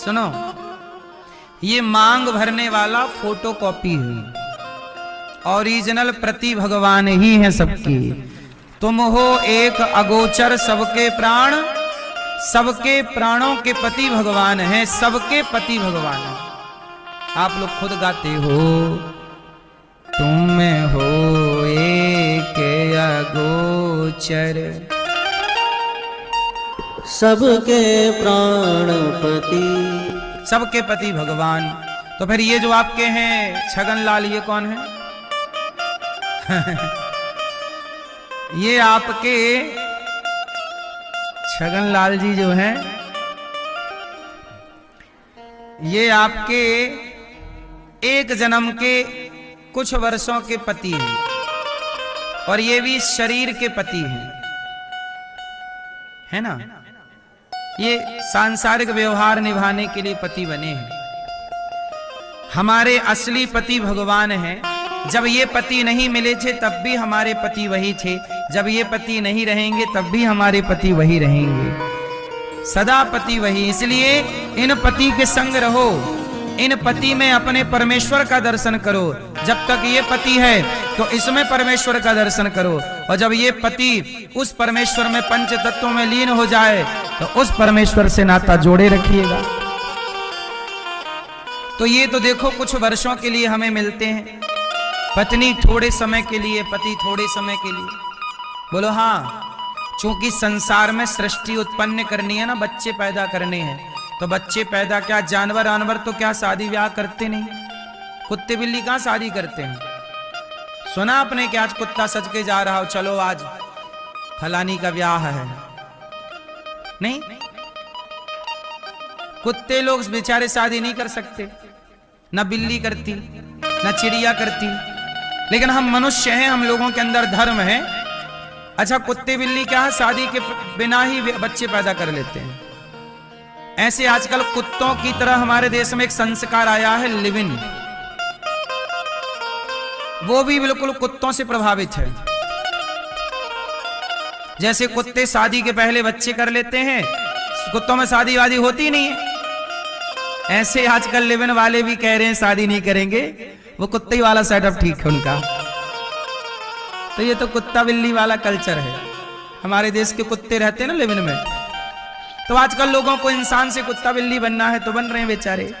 सुनो, ये मांग भरने वाला फोटोकॉपी है, ओरिजिनल प्रति भगवान ही है सबकी। तुम हो एक अगोचर सबके प्राण, सबके प्राणों के पति भगवान है, सबके पति भगवान है। आप लोग खुद गाते हो, तुम में हो एक अगोचर सबके प्राणपति, सबके पति भगवान। तो फिर ये जो आपके हैं छगनलाल, ये कौन है? ये आपके छगनलाल जी जो हैं, ये आपके एक जन्म के कुछ वर्षों के पति हैं, और ये भी शरीर के पति हैं, है ना? ये सांसारिक व्यवहार निभाने के लिए पति बने हैं। हमारे असली पति भगवान हैं। जब ये पति नहीं मिले थे तब भी हमारे पति वही थे, जब ये पति नहीं रहेंगे तब भी हमारे पति वही रहेंगे, सदा पति वही। इसलिए इन पति के संग रहो, इन पति में अपने परमेश्वर का दर्शन करो। जब तक ये पति है तो इसमें परमेश्वर का दर्शन करो, और जब ये पति उस परमेश्वर में पंच तत्वों में लीन हो जाए तो उस परमेश्वर से नाता जोड़े रखिएगा। तो ये तो देखो कुछ वर्षों के लिए हमें मिलते हैं, पत्नी थोड़े समय के लिए, पति थोड़े समय के लिए। बोलो हाँ, चूंकि संसार में सृष्टि उत्पन्न करनी है ना, बच्चे पैदा करने हैं, तो बच्चे पैदा क्या, जानवर जानवर तो क्या शादी ब्याह करते नहीं, कुत्ते बिल्ली कहां शादी करते हैं? सुना आपने कि आज कुत्ता सज के जा रहा हो, चलो आज फलानी का ब्याह है? नहीं, कुत्ते लोग बेचारे शादी नहीं कर सकते, ना बिल्ली करती, ना चिड़िया करती, लेकिन हम मनुष्य हैं, हम लोगों के अंदर धर्म है। अच्छा, कुत्ते बिल्ली क्या है, शादी के बिना ही बच्चे पैदा कर लेते हैं। ऐसे आजकल कुत्तों की तरह हमारे देश में एक संस्कार आया है, लिव इन, वो भी बिल्कुल कुत्तों से प्रभावित है। जैसे कुत्ते शादी के पहले बच्चे कर लेते हैं, कुत्तों में शादी वादी होती नहीं है, ऐसे आजकल लिव इन वाले भी कह रहे हैं शादी नहीं करेंगे, वो कुत्ते वाला सेटअप ठीक है उनका। तो ये तो कुत्ता बिल्ली वाला कल्चर है, हमारे देश के कुत्ते रहते हैं ना लिव इन में, तो आजकल लोगों को इंसान से कुत्ता बिल्ली बनना है तो बन रहे हैं बेचारे।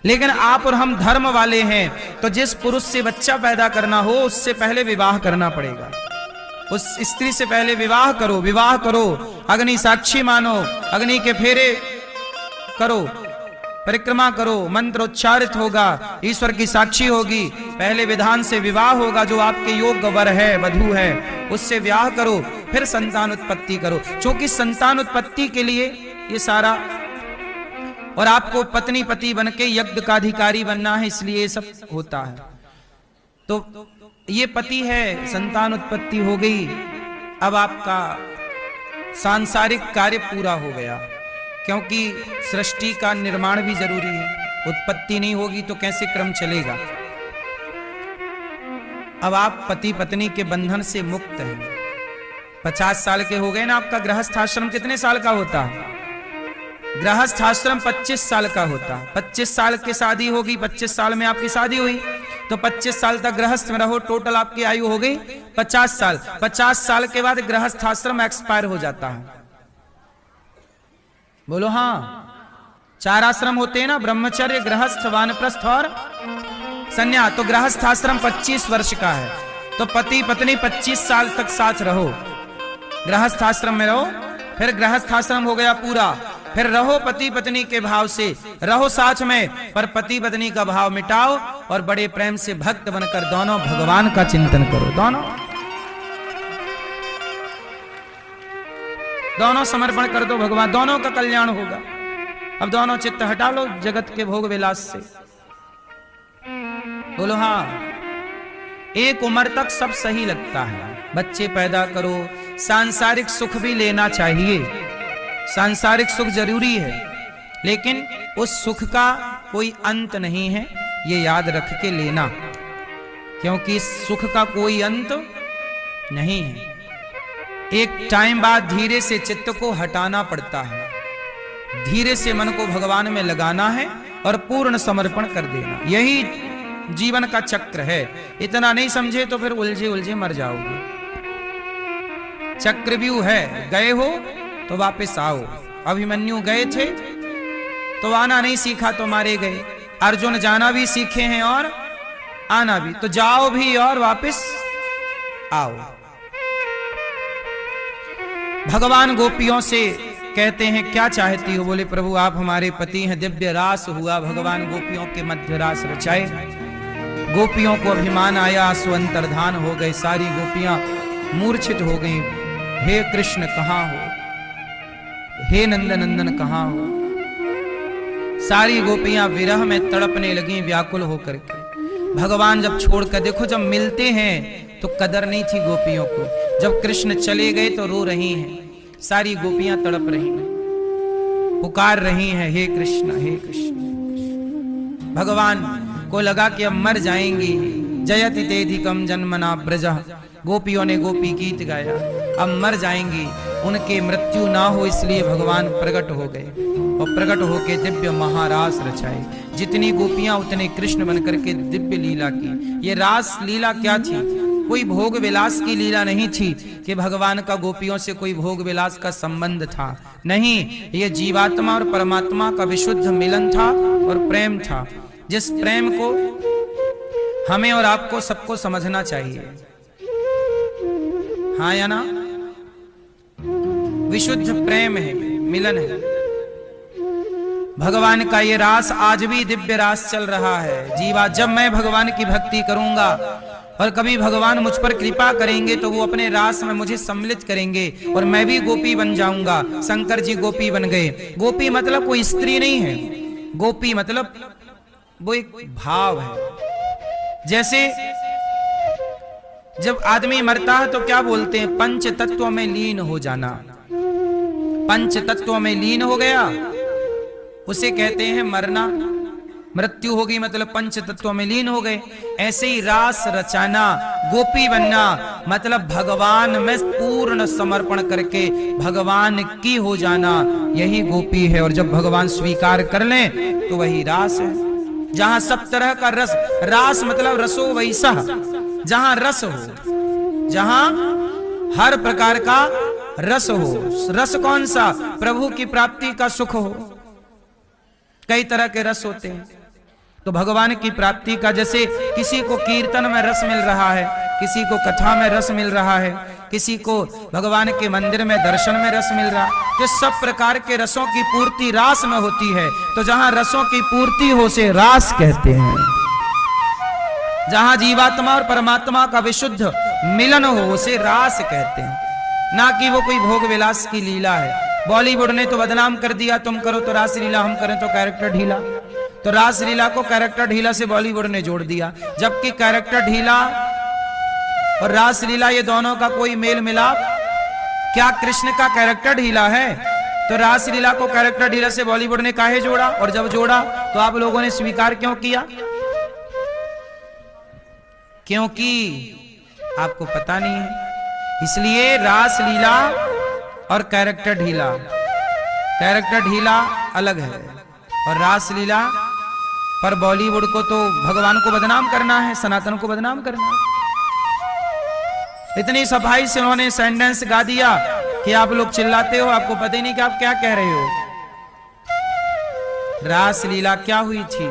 लेकिन आप और हम धर्म वाले हैं, तो जिस पुरुष से बच्चा पैदा करना हो उससे पहले विवाह करना पड़ेगा, उस स्त्री से पहले विवाह करो, विवाह करो, अग्नि साक्षी मानो, अग्नि के फेरे करो, परिक्रमा करो, मंत्र उच्चारित होगा, ईश्वर की साक्षी होगी, पहले विधान से विवाह होगा, जो आपके योग्य वर है, वधू है, उससे विवाह करो, फिर संतान उत्पत्ति करो, क्योंकि संतान उत्पत्ति के लिए ये सारा, और आपको पत्नी पति बनके यज्ञ का अधिकारी बनना है, इसलिए ये सब होता है। तो ये पति है, संतान उत्पत्ति हो गई, अब आपका सांसारिक कार्य पूरा हो गया, क्योंकि सृष्टि का निर्माण भी जरूरी है, उत्पत्ति नहीं होगी तो कैसे क्रम चलेगा। अब आप पति पत्नी के बंधन से मुक्त हैं। 50 साल के हो गए ना, आपका गृहस्थ आश्रम कितने साल का होता है? गृहस्थ आश्रम 25 साल का होता है। 25 साल की शादी होगी, 25 साल में आपकी शादी हुई तो 25 साल तक गृहस्थ में रहो, टोटल आपकी आयु हो गई 50 साल। 50 साल के बाद गृहस्थ आश्रम एक्सपायर हो जाता है। बोलो हाँ, 4 आश्रम होते हैं ना, ब्रह्मचर्य, गृहस्थ, वानप्रस्थ और संन्यास। तो गृहस्थ आश्रम 25 वर्ष का है, तो पति पत्नी 25 साल तक साथ रहो, गृहस्थ आश्रम में रहो, फिर गृहस्थ आश्रम हो गया पूरा, फिर रहो पति पत्नी के भाव से, रहो साथ में, पर पति पत्नी का भाव मिटाओ और बड़े प्रेम से भक्त बनकर दोनों भगवान का चिंतन करो, दोनों समर्पण कर दो भगवान, दोनों का कल्याण होगा। अब दोनों चित्त हटा लो जगत के भोग विलास से। बोलो हाँ, एक उम्र तक सब सही लगता है, बच्चे पैदा करो, सांसारिक सुख भी लेना चाहिए, सांसारिक सुख जरूरी है, लेकिन उस सुख का कोई अंत नहीं है, ये याद रख के लेना, क्योंकि सुख का कोई अंत नहीं है। एक टाइम बाद धीरे से चित्त को हटाना पड़ता है, धीरे से मन को भगवान में लगाना है और पूर्ण समर्पण कर देना, यही जीवन का चक्र है। इतना नहीं समझे तो फिर उलझे उलझे मर जाओगे। चक्रव्यूह है, गए हो तो वापस आओ। अभिमन्यु गए थे तो आना नहीं सीखा तो मारे गए। अर्जुन जाना भी सीखे हैं और आना भी, तो जाओ भी और वापस आओ। भगवान गोपियों से कहते हैं क्या चाहती हो? बोले प्रभु आप हमारे पति हैं। दिव्य रास हुआ, भगवान गोपियों के मध्य रास रचाए। गोपियों को अभिमान आया, सो अंतर्धान हो गए। सारी गोपियां मूर्छित हो गईं। हे कृष्ण कहां हो, हे नंदनंदन कहां हो। सारी गोपियां विरह में तड़पने लगी व्याकुल होकर के। भगवान जब छोड़कर, देखो जब मिलते हैं तो कदर नहीं थी गोपियों को, जब कृष्ण चले गए तो रो रही हैं। सारी गोपियां तड़प रही हैं, पुकार रही हैं हे कृष्ण हे कृष्ण। भगवान को लगा कि अब मर जाएंगी। जयति तेधिकम जन्मना ब्रजः, गोपियों ने गोपी गीत गाया, अब मर जाएंगी, उनके मृत्यु ना हो इसलिए भगवान प्रकट हो गए और प्रकट होके दिव्य महारास रचाए। जितनी गोपियां उतने कृष्ण बनकर के दिव्य लीला की। ये रास लीला क्या थी? कोई भोग विलास की लीला नहीं थी कि भगवान का गोपियों से कोई भोग विलास का संबंध था, नहीं। ये जीवात्मा और परमात्मा का विशुद्ध मिलन था और प्रेम था, जिस प्रेम को हमें और आपको सबको समझना चाहिए। हाँ या ना? विशुद्ध प्रेम है, मिलन है। भगवान का ये रास आज भी दिव्य रास चल रहा है। जीवा जब मैं भगवान की भक्ति करूंगा और कभी भगवान मुझ पर कृपा करेंगे तो वो अपने रास में मुझे सम्मिलित करेंगे और मैं भी गोपी बन जाऊंगा। शंकर जी गोपी बन गए। गोपी मतलब कोई स्त्री नहीं है, गोपी मतलब वो एक भाव है। जैसे जब आदमी मरता है तो क्या बोलते हैं? पंच तत्वों में लीन हो जाना। पंच तत्वों में लीन हो गया उसे कहते हैं मरना। मृत्यु होगी मतलब पंच तत्वों में लीन हो गए। ऐसे ही रास रचाना, गोपी बनना मतलब भगवान में पूर्ण समर्पण करके भगवान की हो जाना, यही गोपी है। और जब भगवान स्वीकार कर लें तो वही रास है। जहां सब तरह का रस, रास मतलब रसो वैसा, जहां रस हो, जहां हर प्रकार का रस हो। रस कौन सा? प्रभु की प्राप्ति का सुख हो। कई तरह के रस होते हैं, तो भगवान की प्राप्ति का, जैसे किसी को कीर्तन में रस मिल रहा है, किसी को कथा में रस मिल रहा है, किसी को भगवान के मंदिर में दर्शन में रस मिल रहा है। तो सब प्रकार के रसों की पूर्ति रास में होती है। तो जहां रसों की पूर्ति हो से रास कहते हैं। जहां जीवात्मा और परमात्मा का विशुद्ध मिलन हो उसे रास कहते हैं, ना कि वो कोई भोग विलास की लीला है। बॉलीवुड ने तो बदनाम कर दिया, तुम करो तो रास लीला, हम करें तो कैरेक्टर ढीला। तो रास लीला को कैरेक्टर ढीला से बॉलीवुड ने जोड़ दिया, जबकि कैरेक्टर ढीला और रास लीला ये दोनों का कोई मेल मिलाप? क्या कृष्ण का कैरेक्टर ढीला है? तो रास लीला को कैरेक्टर ढीला से बॉलीवुड ने काहे जोड़ा? और जब जोड़ा तो आप लोगों ने स्वीकार क्यों किया? क्योंकि आपको पता नहीं है। इसलिए रास लीला और कैरेक्टर ढीला, कैरेक्टर ढीला अलग है और रास लीला पर बॉलीवुड को तो भगवान को बदनाम करना है, सनातन को बदनाम करना है। इतनी सफाई से उन्होंने सेंटेंस गा दिया कि आप लोग चिल्लाते हो, आपको पता ही नहीं कि आप क्या कह रहे हो। रास लीला क्या हुई थी?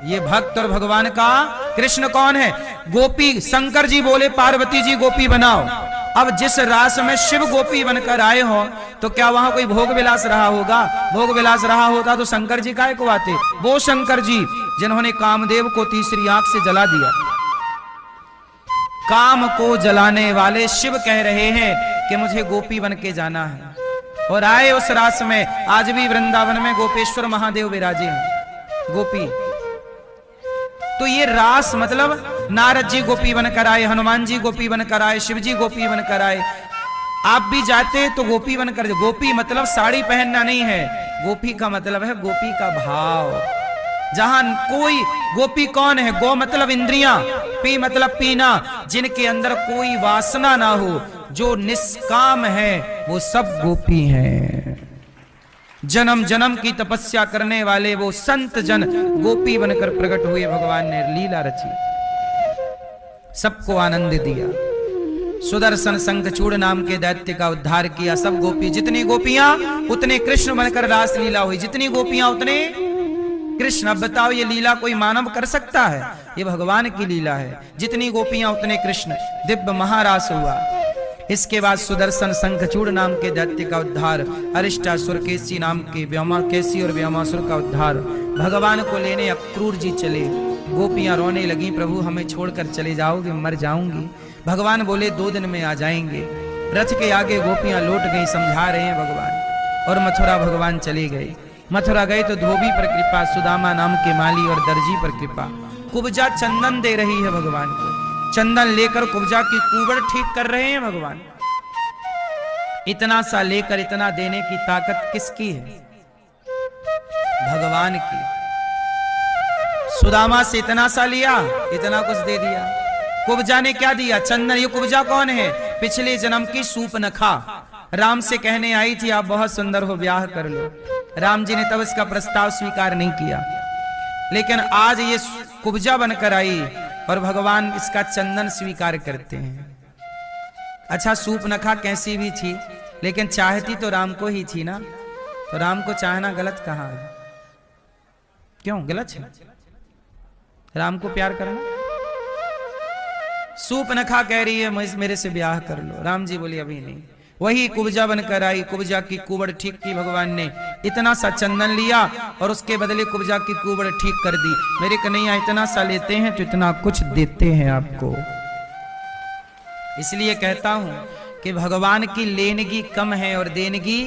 ये भक्त और भगवान का, कृष्ण कौन है? गोपी। शंकर जी बोले पार्वती जी गोपी बनाओ। अब जिस रास में शिव गोपी बनकर आए हो तो क्या वहां कोई भोग विलास रहा होगा? भोग विलास रहा होता तो शंकर जी काहे को आते? वो शंकर जी जिन्होंने कामदेव को तीसरी आंख से जला दिया। काम को जलाने वाले शिव कह रहे हैं कि मुझे गोपी बन के जाना है, और आए उस रास में। आज भी वृंदावन में गोपेश्वर महादेव विराजे हैं, गोपी। तो ये रास मतलब नारद जी गोपी बनकर आए, हनुमान जी गोपी बनकर आए, शिव जी गोपी बनकर आए। आप भी जाते तो गोपी बनकर। गोपी मतलब साड़ी पहनना नहीं है, गोपी का मतलब है गोपी का भाव। जहां कोई, गोपी कौन है? गो मतलब इंद्रियां, पी मतलब पीना, जिनके अंदर कोई वासना ना हो, जो निष्काम है वो सब गोपी हैं। जन्म जन्म की तपस्या करने वाले वो संत जन गोपी बनकर प्रकट हुए। भगवान ने लीला रची, सबको आनंद दिया। सुदर्शन शंखचूड़ नाम के दैत्य का उद्धार किया। सब गोपी, जितनी गोपियां उतने कृष्ण बनकर रास लीला हुई, जितनी गोपियां उतने कृष्ण। अब बताओ ये लीला कोई मानव कर सकता है? ये भगवान की लीला है। जितनी गोपियां उतने कृष्ण। दिव्य महारास हुआ। इसके बाद सुदर्शन शंखचूड़ नाम के दैत्य का उद्धार, अरिष्टासुर केसी नाम के केसी और व्योमासुर का उद्धार। भगवान को लेने अक्रूर जी चले। गोपियां रोने लगी, प्रभु हमें छोड़कर चले जाओगे, मर जाऊंगी। भगवान बोले 2 दिन में आ जाएंगे। रथ के आगे गोपियां लौट गई, समझा रहे हैं भगवान। और मथुरा भगवान चले गए। मथुरा गए तो धोबी पर कृपा, सुदामा नाम के माली और दर्जी पर कृपा। कुब्जा चंदन दे रही है भगवान को। चंदन लेकर कुब्जा की कुबड़ ठीक कर रहे हैं भगवान। इतना सा लेकर इतना देने की ताकत किसकी है? भगवान की। सुदामा से इतना सा लिया, इतना कुछ दे दिया। कुब्जा ने क्या दिया? चंदन। ये कुब्जा कौन है? पिछले जन्म की सूपनखा। राम से कहने आई थी आप बहुत सुंदर हो, ब्याह कर लो। राम जी ने तब इसका प्रस्ताव स्वीकार नहीं किया, लेकिन आज ये कुब्जा बनकर आई और भगवान इसका चंदन स्वीकार करते हैं। अच्छा, सूपनखा कैसी भी थी, लेकिन चाहती तो राम को ही थी ना। तो राम को चाहना गलत कहाँ है? क्यों गलत है राम को प्यार करना? सूपनखा कह रही है मेरे से ब्याह कर लो। राम जी बोली अभी नहीं। वही कुब्जा बनकर आई। कुब्जा की कुबड़ ठीक की भगवान ने। इतना सा चंदन लिया और उसके बदले कुब्जा की कुबड़ ठीक कर दी। मेरे कन्हैया इतना सा लेते हैं तो इतना कुछ देते हैं आपको। इसलिए कहता हूं कि भगवान की लेनगी कम है और देनगी